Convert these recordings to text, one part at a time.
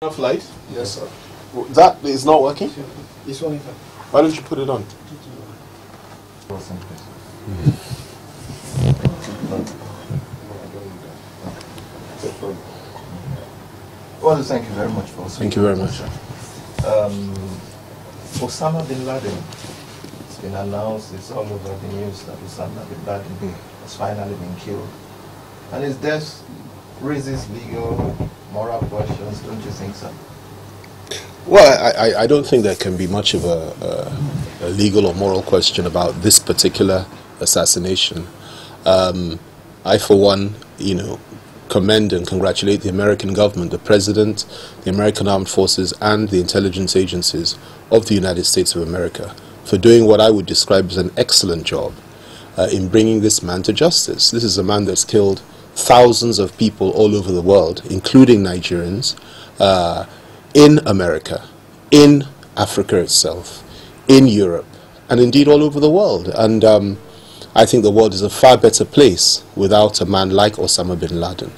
Enough light? Yes, sir. That is not working? This one is Why don't you put it on? Well, thank you very much for Thank you very much. Osama bin Laden, it's been announced, it's all over the news that Osama bin Laden has finally been killed. And his death raises legal, moral questions, don't you think so? Well, I don't think there can be much of a legal or moral question about this particular assassination. I, for one, commend and congratulate the American government, the President, the American Armed Forces, and the intelligence agencies of the United States of America for doing what I would describe as an excellent job in bringing this man to justice. This is a man that's killed thousands of people all over the world, including Nigerians, in America, in Africa itself, in Europe, and indeed all over the world. And I think the world is a far better place without a man like Osama bin Laden.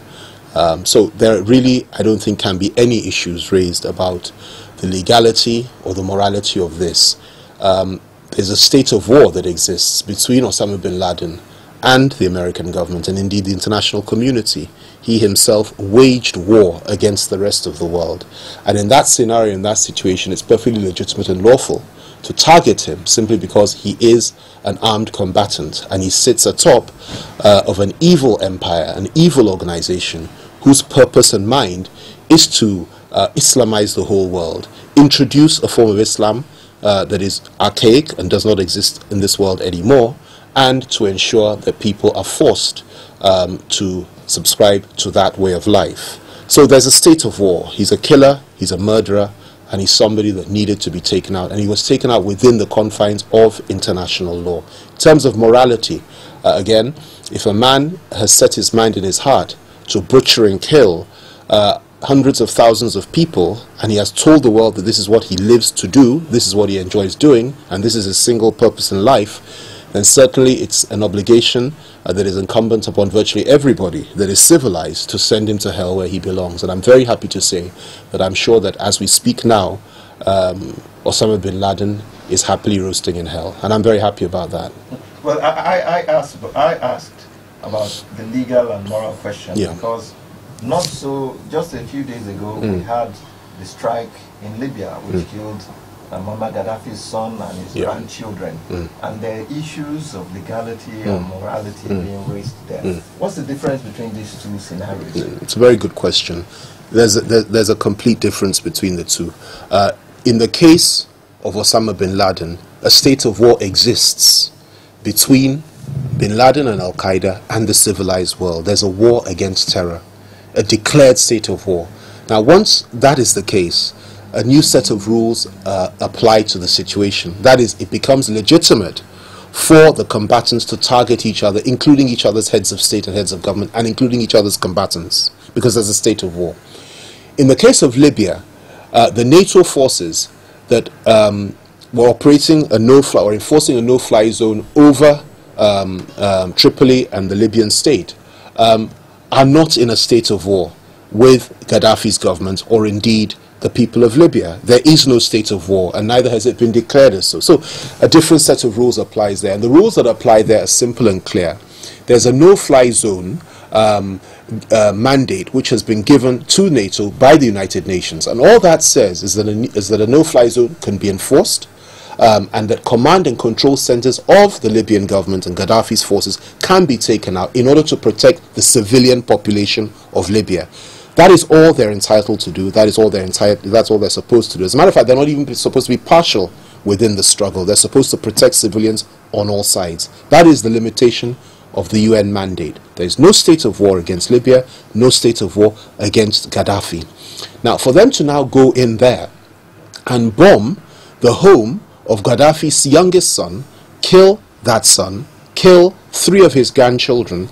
So there really, I don't think, can be any issues raised about the legality or the morality of this. There's a state of war that exists between Osama bin Laden and the American government, and indeed the international community. He himself waged war against the rest of the world. And in that scenario, in that situation, it's perfectly legitimate and lawful to target him simply because he is an armed combatant and he sits atop of an evil empire, an evil organization whose purpose and mind is to Islamize the whole world, introduce a form of Islam that is archaic and does not exist in this world anymore, and to ensure that people are forced to subscribe to that way of life. So there's a state of war. He's a killer, he's a murderer, and he's somebody that needed to be taken out, and he was taken out within the confines of international law. In terms of morality, again, if a man has set his mind and his heart to butcher and kill hundreds of thousands of people, and he has told the world that this is what he lives to do, this is what he enjoys doing, and this is his single purpose in life, then certainly it's an obligation that is incumbent upon virtually everybody that is civilized to send him to hell where he belongs. And I'm very happy to say that I'm sure that as we speak now, Osama bin Laden is happily roasting in hell, and I'm very happy about that. Well, I asked about the legal and moral question, because just a few days ago we had the strike in Libya which killed Muammar Gaddafi's son and his grandchildren, and there are issues of legality and morality being raised there. What's the difference between these two scenarios? It's a very good question. There's a complete difference between the two. In the case of Osama bin Laden, a state of war exists between bin Laden and Al-Qaeda and the civilized world. There's a war against terror, a declared state of war. Now, once that is the case, a new set of rules apply to the situation. That is, it becomes legitimate for the combatants to target each other, including each other's heads of state and heads of government, and including each other's combatants, because there's a state of war. In the case of Libya, the NATO forces that were operating a no-fly or enforcing a no-fly zone over Tripoli and the Libyan state are not in a state of war with Gaddafi's government or indeed the people of Libya. There is no state of war, and neither has it been declared as so. So a different set of rules applies there, and the rules that apply there are simple and clear. There's a no-fly zone mandate which has been given to NATO by the United Nations, and all that says is that a no-fly zone can be enforced, and that command and control centers of the Libyan government and Gaddafi's forces can be taken out in order to protect the civilian population of Libya. That is all they're entitled to do. That's all they're supposed to do. As a matter of fact, they're not even supposed to be partial within the struggle. They're supposed to protect civilians on all sides. That is the limitation of the UN mandate. There is no state of war against Libya, no state of war against Gaddafi. Now, for them to now go in there and bomb the home of Gaddafi's youngest son, kill that son, kill 3 of his grandchildren,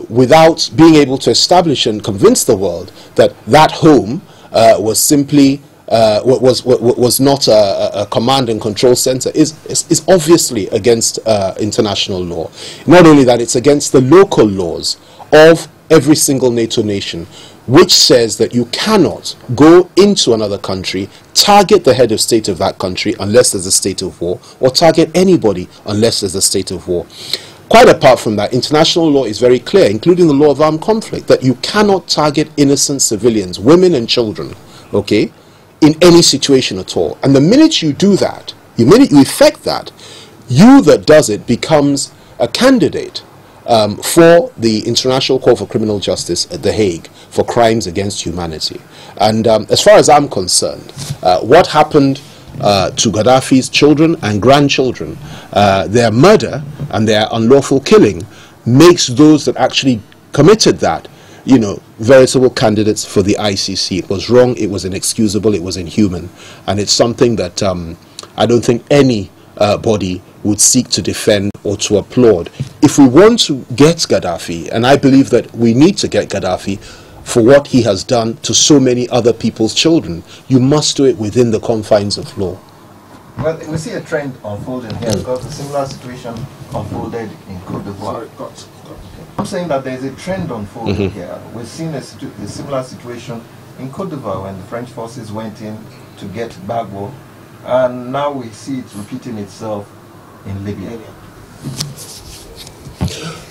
without being able to establish and convince the world that that home was simply was not a command and control center is obviously against international law. Not only that, it's against the local laws of every single NATO nation. which says that you cannot go into another country, target the head of state of that country unless there's a state of war, or target anybody unless there's a state of war. Quite apart from that, international law is very clear, including the law of armed conflict, that you cannot target innocent civilians, women and children, okay, in any situation at all. And the minute you do that, the minute you effect that, you that does it becomes a candidate for the International Court for Criminal Justice at The Hague for crimes against humanity. And as far as I'm concerned, what happened to Gaddafi's children and grandchildren, their murder and their unlawful killing, makes those that actually committed that, you know, veritable candidates for the ICC. It was wrong, it was inexcusable, it was inhuman, and it's something that I don't think any body would seek to defend or to applaud. If we want to get Gaddafi, and I believe that we need to get Gaddafi for what he has done to so many other people's children, you must do it within the confines of law. Well, we see a trend unfolding here because a similar situation unfolded in Côte d'Ivoire. I'm saying that there's a trend unfolding here. We've seen a similar situation in Côte d'Ivoire when the French forces went in to get Gbagbo, and now we see it repeating itself in Libya.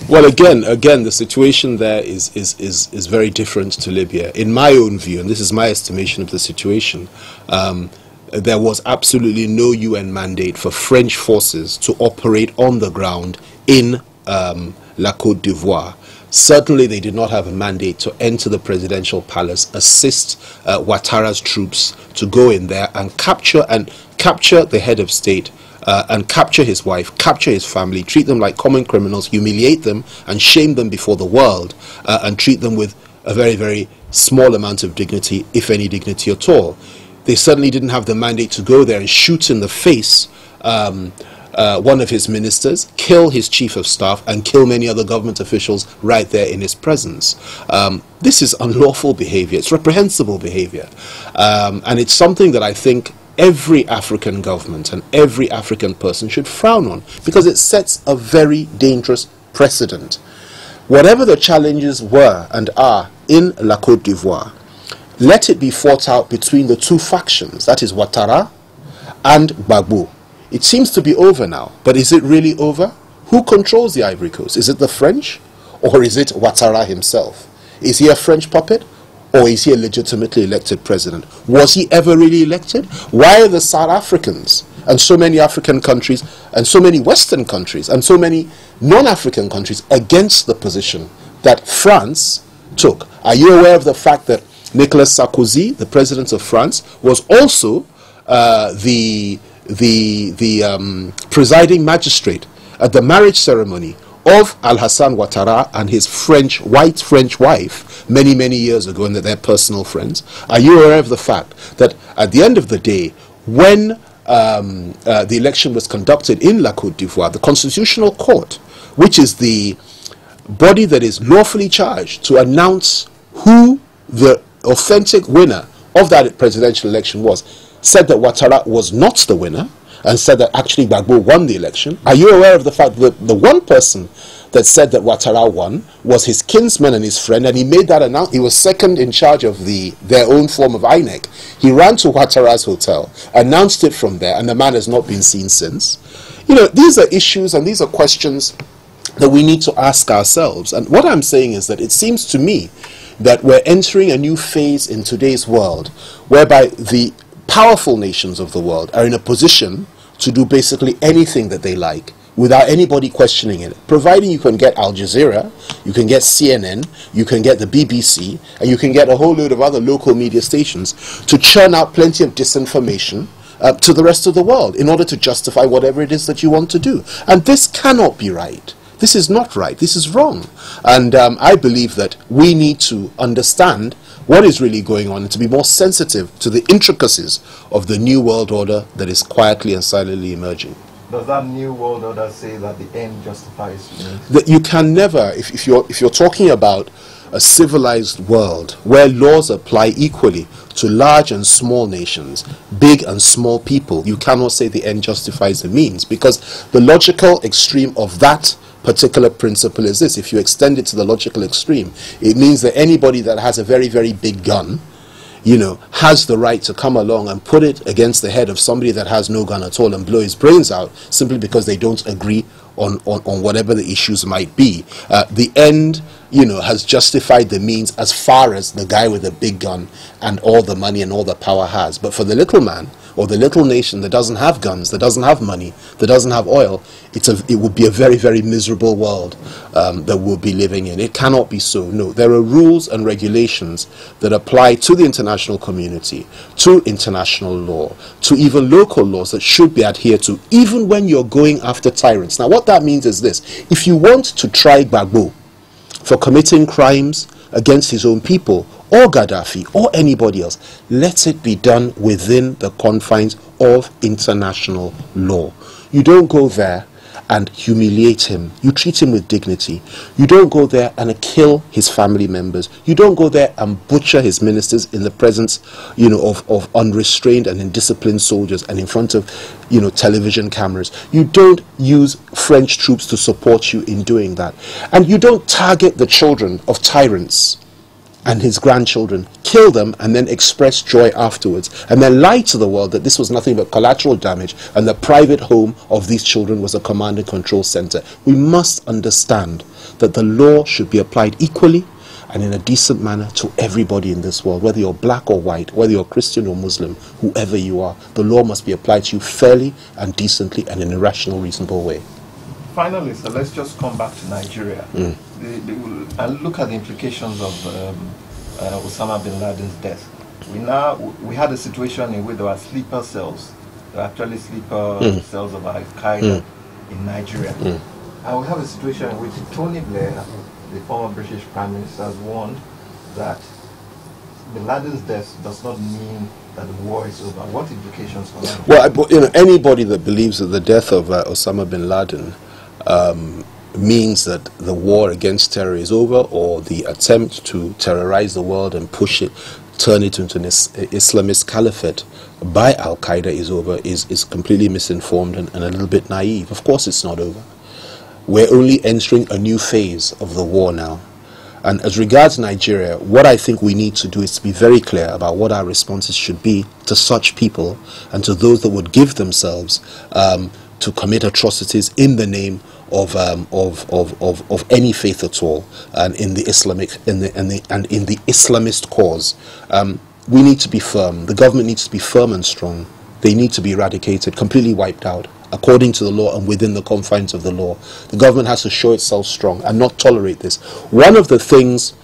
Well, again, the situation there is very different to Libya. In my own view, and this is my estimation of the situation, there was absolutely no UN mandate for French forces to operate on the ground in La Côte d'Ivoire. Certainly, they did not have a mandate to enter the presidential palace, assist Ouattara's troops to go in there and capture the head of state, and capture his wife, capture his family, treat them like common criminals, humiliate them and shame them before the world, and treat them with a very, very small amount of dignity, if any dignity at all. They certainly didn't have the mandate to go there and shoot in the face one of his ministers, kill his chief of staff, and kill many other government officials right there in his presence. This is unlawful behavior. It's reprehensible behavior. And it's something that I think every African government and every African person should frown on, because it sets a very dangerous precedent. Whatever the challenges were and are in La Côte d'Ivoire, let it be fought out between the two factions, that is Ouattara and Gbagbo. It seems to be over now, but is it really over? Who controls the Ivory Coast? Is it the French, or is it Ouattara himself? Is he a French puppet, or is he a legitimately elected president? Was he ever really elected? Why are the South Africans and so many African countries and so many Western countries and so many non-African countries against the position that France took? Are you aware of the fact that Nicolas Sarkozy, the president of France, was also the presiding magistrate at the marriage ceremony of Al-Hassan Ouattara and his white French wife many, many years ago, and that they're personal friends? Are you aware of the fact that at the end of the day, when the election was conducted in La Côte d'Ivoire, the Constitutional Court, which is the body that is lawfully charged to announce who the authentic winner of that presidential election was, said that Ouattara was not the winner, and said that actually Gbagbo won the election? Are you aware of the fact that the one person that said that Ouattara won was his kinsman and his friend, and he made that announcement? He was second in charge of their own form of INEC. He ran to Ouattara's hotel, announced it from there, and the man has not been seen since. You know, these are issues and these are questions that we need to ask ourselves. And what I'm saying is that it seems to me that we're entering a new phase in today's world whereby the powerful nations of the world are in a position to do basically anything that they like without anybody questioning it, providing you can get Al Jazeera, you can get CNN, you can get the BBC, and you can get a whole load of other local media stations to churn out plenty of disinformation to the rest of the world in order to justify whatever it is that you want to do. And this cannot be right. This is not right. This is wrong. And I believe that we need to understand what is really going on and to be more sensitive to the intricacies of the new world order that is quietly and silently emerging. Does that new world order say that the end justifies the means? That you can never, if you're talking about a civilized world where laws apply equally to large and small nations, big and small people, you cannot say the end justifies the means, because the logical extreme of that particular principle is this. If you extend it to the logical extreme, it means that anybody that has a very, very big gun, you know, has the right to come along and put it against the head of somebody that has no gun at all and blow his brains out simply because they don't agree on whatever the issues might be. The end, you know, has justified the means as far as the guy with the big gun and all the money and all the power has. But for the little man or the little nation that doesn't have guns, that doesn't have money, that doesn't have oil, it would be a very, very miserable world that we'll be living in. It cannot be so. No, there are rules and regulations that apply to the international community, to international law, to even local laws that should be adhered to, even when you're going after tyrants. Now, what that means is this. If you want to try Gbagbo for committing crimes against his own people, or Gaddafi, or anybody else, let it be done within the confines of international law. You don't go there and humiliate him. You treat him with dignity. You don't go there and kill his family members. You don't go there and butcher his ministers in the presence, you know, of unrestrained and indisciplined soldiers and in front of, you know, television cameras. You don't use French troops to support you in doing that. And you don't target the children of tyrants and his grandchildren, kill them and then express joy afterwards, and then lie to the world that this was nothing but collateral damage and the private home of these children was a command and control center. We must understand that the law should be applied equally and in a decent manner to everybody in this world, whether you're black or white, whether you're Christian or Muslim, whoever you are. The law must be applied to you fairly and decently and in a rational, reasonable way. Finally, so let's just come back to Nigeria and look at the implications of Osama bin Laden's death. We had a situation in which there were sleeper cells. There were actually sleeper cells of Al-Qaeda in Nigeria. And we have a situation in which Tony Blair, the former British Prime Minister, has warned that bin Laden's death does not mean that the war is over. What implications for that? Well, you know, anybody that believes that the death of Osama bin Laden means that the war against terror is over, or the attempt to terrorize the world and push it, turn it into an Islamist caliphate by Al-Qaeda is over, is completely misinformed and a little bit naive. Of course it's not over. We're only entering a new phase of the war now. And as regards Nigeria, what I think we need to do is to be very clear about what our responses should be to such people and to those that would give themselves to commit atrocities in the name of any faith at all, and in the Islamist cause. We need to be firm. The government needs to be firm and strong. They need to be eradicated, completely wiped out, according to the law and within the confines of the law. The government has to show itself strong and not tolerate this. One of the things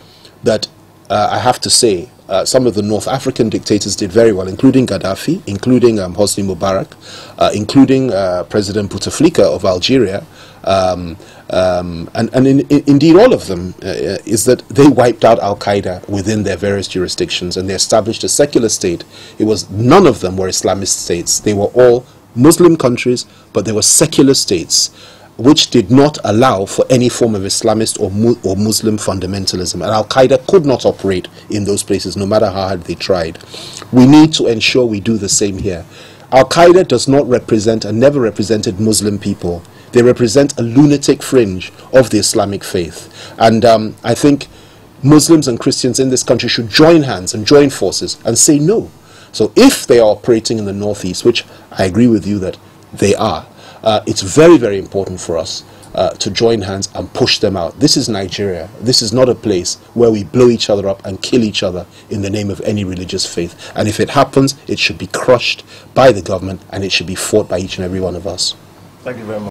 that I have to say, some of the North African dictators did very well, including Gaddafi, including Hosni Mubarak, including President Bouteflika of Algeria, indeed all of them, is that they wiped out Al-Qaeda within their various jurisdictions and they established a secular state. None of them were Islamist states. They were all Muslim countries, but they were secular states which did not allow for any form of Islamist or Muslim fundamentalism. And Al-Qaeda could not operate in those places, no matter how hard they tried. We need to ensure we do the same here. Al-Qaeda does not represent and never represented Muslim people. They represent a lunatic fringe of the Islamic faith. And I think Muslims and Christians in this country should join hands and join forces and say no. So if they are operating in the Northeast, which I agree with you that they are, it's very, very important for us to join hands and push them out. This is Nigeria. This is not a place where we blow each other up and kill each other in the name of any religious faith. And if it happens, it should be crushed by the government and it should be fought by each and every one of us. Thank you very much.